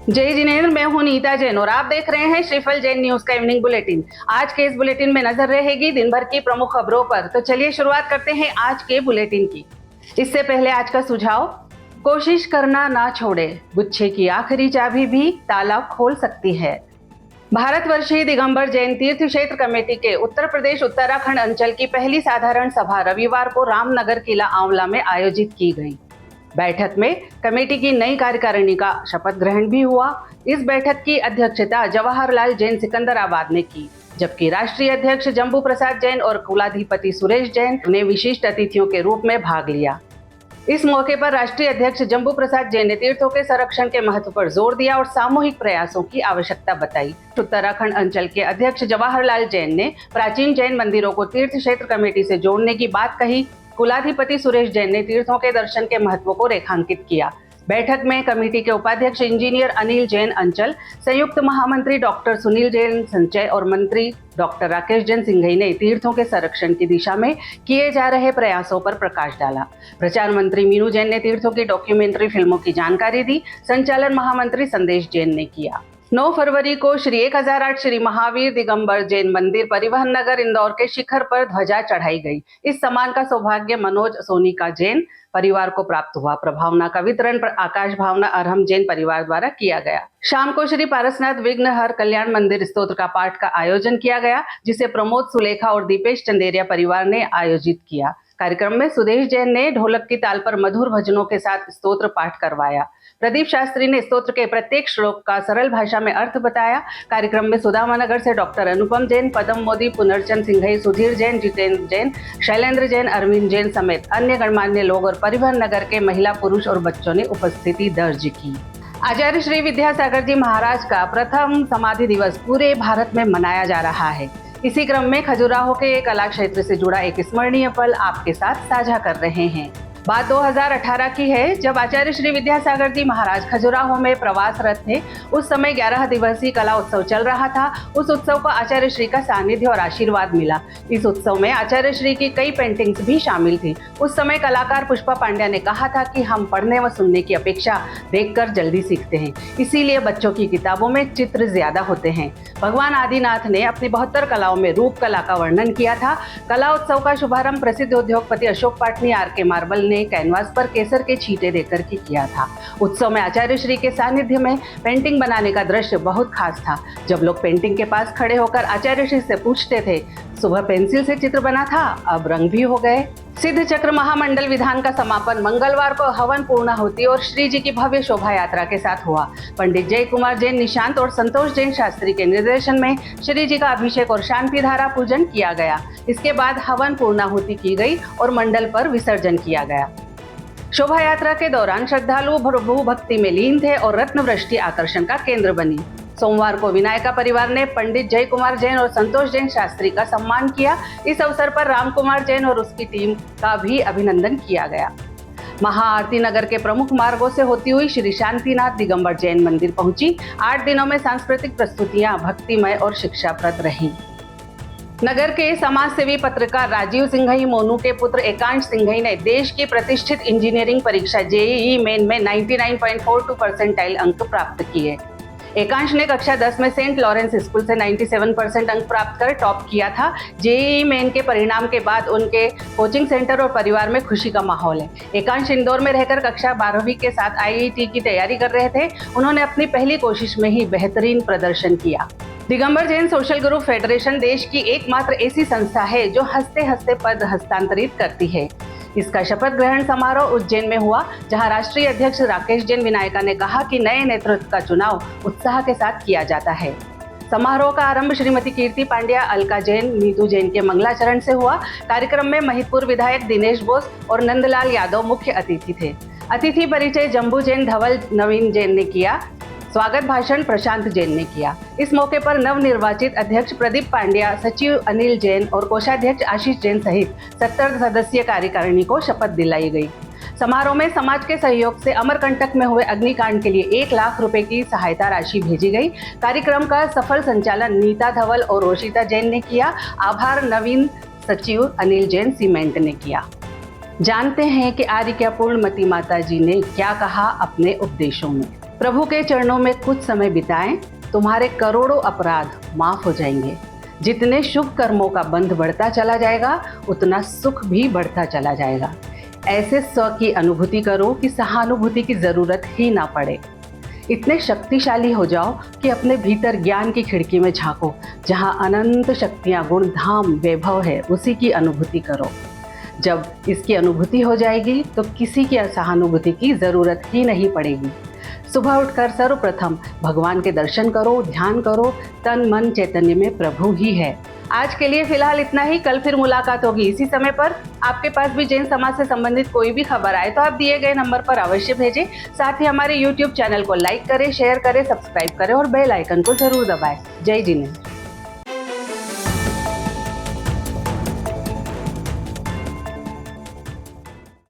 जय जिनेन्द्र, मैं हूं नीता जैन और आप देख रहे हैं श्रीफल जैन न्यूज का इवनिंग बुलेटिन। आज के इस बुलेटिन में नजर रहेगी दिन भर की प्रमुख खबरों पर। तो चलिए शुरुआत करते हैं आज के बुलेटिन की। इससे पहले आज का सुझाव, कोशिश करना ना छोड़े, गुच्छे की आखिरी चाबी भी ताला खोल सकती है। भारतवर्षीय दिगंबर जैन तीर्थ क्षेत्र कमेटी के उत्तर प्रदेश उत्तराखंड अंचल की पहली साधारण सभा रविवार को रामनगर किला आंवला में आयोजित की गई। बैठक में कमेटी की नई कार्यकारिणी का शपथ ग्रहण भी हुआ। इस बैठक की अध्यक्षता जवाहरलाल जैन सिकंदराबाद ने की, जबकि राष्ट्रीय अध्यक्ष जम्बू प्रसाद जैन और कुलाधिपति सुरेश जैन ने विशिष्ट अतिथियों के रूप में भाग लिया। इस मौके पर राष्ट्रीय अध्यक्ष जम्बू प्रसाद जैन ने तीर्थों के संरक्षण के महत्व पर जोर दिया और सामूहिक प्रयासों की आवश्यकता बताई। उत्तराखंड अंचल के अध्यक्ष जवाहरलाल जैन ने प्राचीन जैन मंदिरों को तीर्थ क्षेत्र कमेटी से जोड़ने की बात कही। कुलाधिपति सुरेश जैन ने तीर्थों के दर्शन के महत्व को रेखांकित किया। बैठक में कमेटी के उपाध्यक्ष इंजीनियर अनिल जैन अंचल, संयुक्त महामंत्री डॉक्टर सुनील जैन संचय और मंत्री डॉक्टर राकेश जैन सिंघई ने तीर्थों के संरक्षण की दिशा में किए जा रहे प्रयासों पर प्रकाश डाला। प्रचार मंत्री मीनू जैन ने तीर्थों की डॉक्यूमेंट्री फिल्मों की जानकारी दी। संचालन महामंत्री संदेश जैन ने किया। 9 फरवरी को श्री 1008 श्री महावीर दिगंबर जैन मंदिर परिवहन नगर इंदौर के शिखर पर ध्वजा चढ़ाई गई। इस सम्मान का सौभाग्य मनोज सोनी का जैन परिवार को प्राप्त हुआ। प्रभावना का वितरण पर आकाश भावना अरहम जैन परिवार द्वारा किया गया। शाम को श्री पारसनाथ विघ्नहर कल्याण मंदिर स्तोत्र का पाठ का आयोजन किया गया, जिसे प्रमोद सुलेखा और दीपेश चंदेरिया परिवार ने आयोजित किया। कार्यक्रम में सुदेश जैन ने ढोलक की ताल पर मधुर भजनों के साथ स्तोत्र पाठ करवाया। प्रदीप शास्त्री ने स्तोत्र के प्रत्येक श्लोक का सरल भाषा में अर्थ बताया। कार्यक्रम में सुदामानगर से डॉक्टर अनुपम जैन, पदम मोदी, पुनर्चंद सिंघई, सुधीर जैन, जितेंद्र जैन, शैलेंद्र जैन, अरविंद जैन समेत अन्य गणमान्य लोग और परिवहन नगर के महिला, पुरुष और बच्चों ने उपस्थिति दर्ज की। आचार्य श्री विद्यासागर जी महाराज का प्रथम समाधि दिवस पूरे भारत में मनाया जा रहा है। इसी क्रम में खजुराहो के कला क्षेत्र से जुड़ा एक स्मरणीय पल आपके साथ साझा कर रहे हैं। बात 2018 की है, जब आचार्य श्री विद्यासागर जी महाराज खजुराहो में प्रवासरत थे। उस समय 11 दिवसीय कला उत्सव चल रहा था। उस उत्सव को आचार्य श्री का सानिध्य और आशीर्वाद मिला। इस उत्सव में आचार्य श्री की कई पेंटिंग्स भी शामिल थी। उस समय कलाकार पुष्पा पांड्या ने कहा था कि हम पढ़ने व सुनने की अपेक्षा देखकर जल्दी सीखते हैं, इसीलिए बच्चों की किताबों में चित्र ज्यादा होते हैं। भगवान आदिनाथ ने अपनी 72 कलाओं में रूप कला का वर्णन किया था। कला उत्सव का शुभारंभ प्रसिद्ध उद्योगपति अशोक पाटनी आर.के. मार्बल ने कैनवास पर केसर के छींटे देकर के किया था। उत्सव में आचार्य श्री के सानिध्य में पेंटिंग बनाने का दृश्य बहुत खास था। जब लोग पेंटिंग के पास खड़े होकर आचार्य श्री से पूछते थे, सुबह पेंसिल से चित्र बना था, अब रंग भी हो गए। सिद्ध चक्र महामंडल विधान का समापन मंगलवार को हवन पूर्णाहुति और श्री जी की भव्य शोभा यात्रा के साथ हुआ। पंडित जय कुमार जैन निशांत और संतोष जैन शास्त्री के निर्देशन में श्री जी का अभिषेक और शांति धारा पूजन किया गया। इसके बाद हवन पूर्णाहुति की गई और मंडल पर विसर्जन किया गया। शोभा यात्रा के दौरान श्रद्धालु प्रभु भक्ति में लीन थे और रत्न वृष्टि आकर्षण का केंद्र बनी। सोमवार को विनायका परिवार ने पंडित जय कुमार जैन और संतोष जैन शास्त्री का सम्मान किया। इस अवसर पर राम कुमार जैन और उसकी टीम का भी अभिनंदन किया गया। महाआरती नगर के प्रमुख मार्गों से होती हुई श्री शांतिनाथ दिगंबर जैन मंदिर पहुंची। 8 दिनों में सांस्कृतिक प्रस्तुतियां भक्तिमय और शिक्षाप्रद रहीं। नगर के समाजसेवी पत्रकार राजीव सिंघई मोनू के पुत्र एकांश सिंघई ने देश की प्रतिष्ठित इंजीनियरिंग परीक्षा जेईई मेन में 99.42 परसेंटाइल अंक प्राप्त किए। एकांश ने कक्षा 10 में सेंट लॉरेंस स्कूल से 97% अंक प्राप्त कर टॉप किया था। जेईई मेन के परिणाम के बाद उनके कोचिंग सेंटर और परिवार में खुशी का माहौल है। एकांश इंदौर में रहकर कक्षा 12वीं के साथ आईआईटी की तैयारी कर रहे थे। उन्होंने अपनी पहली कोशिश में ही बेहतरीन प्रदर्शन किया। Digambar Jain social group federation देश की एकमात्र ऐसी संस्था है जो हंसते हंसते पद हस्तांतरित करती है। इसका शपथ ग्रहण समारोह उज्जैन में हुआ, जहां राष्ट्रीय अध्यक्ष राकेश जैन विनायका ने कहा कि नए नेतृत्व का चुनाव उत्साह के साथ किया जाता है। समारोह का आरंभ श्रीमती कीर्ति पांड्या, अलका जैन, नीतू जैन के मंगलाचरण से हुआ। कार्यक्रम में महिदपुर विधायक दिनेश बोस और नंदलाल यादव मुख्य अतिथि थे। अतिथि परिचय जम्बू जैन, धवल नवीन जैन ने किया। स्वागत भाषण प्रशांत जैन ने किया। इस मौके पर नवनिर्वाचित अध्यक्ष प्रदीप पांड्या, सचिव अनिल जैन और कोषाध्यक्ष आशीष जैन सहित 70 सदस्यीय कार्यकारिणी को शपथ दिलाई गई। समारोह में समाज के सहयोग से अमरकंटक में हुए अग्निकांड के लिए 1 लाख रुपए की सहायता राशि भेजी गई। कार्यक्रम का सफल संचालन नीता धवल और रोशिता जैन ने किया। आभार नवीन सचिव अनिल जैन सीमेंट ने किया। जानते हैं कि आर्य पूर्णमती माता जी ने क्या कहा अपने उपदेशों में। प्रभु के चरणों में कुछ समय बिताएं, तुम्हारे करोड़ों अपराध माफ हो जाएंगे। जितने शुभ कर्मों का बंध बढ़ता चला जाएगा, उतना सुख भी बढ़ता चला जाएगा। ऐसे स्व की अनुभूति करो कि सहानुभूति की जरूरत ही ना पड़े। इतने शक्तिशाली हो जाओ कि अपने भीतर ज्ञान की खिड़की में झांको, जहां अनंत शक्तियां, गुण, धाम, वैभव है, उसी की अनुभूति करो। जब इसकी अनुभूति हो जाएगी तो किसी की सहानुभूति की जरूरत ही नहीं पड़ेगी। सुबह उठकर सर्वप्रथम भगवान के दर्शन करो, ध्यान करो। तन मन चैतन्य में प्रभु ही है। आज के लिए फिलहाल इतना ही। कल फिर मुलाकात होगी इसी समय पर। आपके पास भी जैन समाज से संबंधित कोई भी खबर आए तो आप दिए गए नंबर पर अवश्य भेजें। साथ ही हमारे YouTube चैनल को लाइक करें, शेयर करें, सब्सक्राइब करें और बेल आइकन को जरूर दबाएं। जय जिनेंद्र।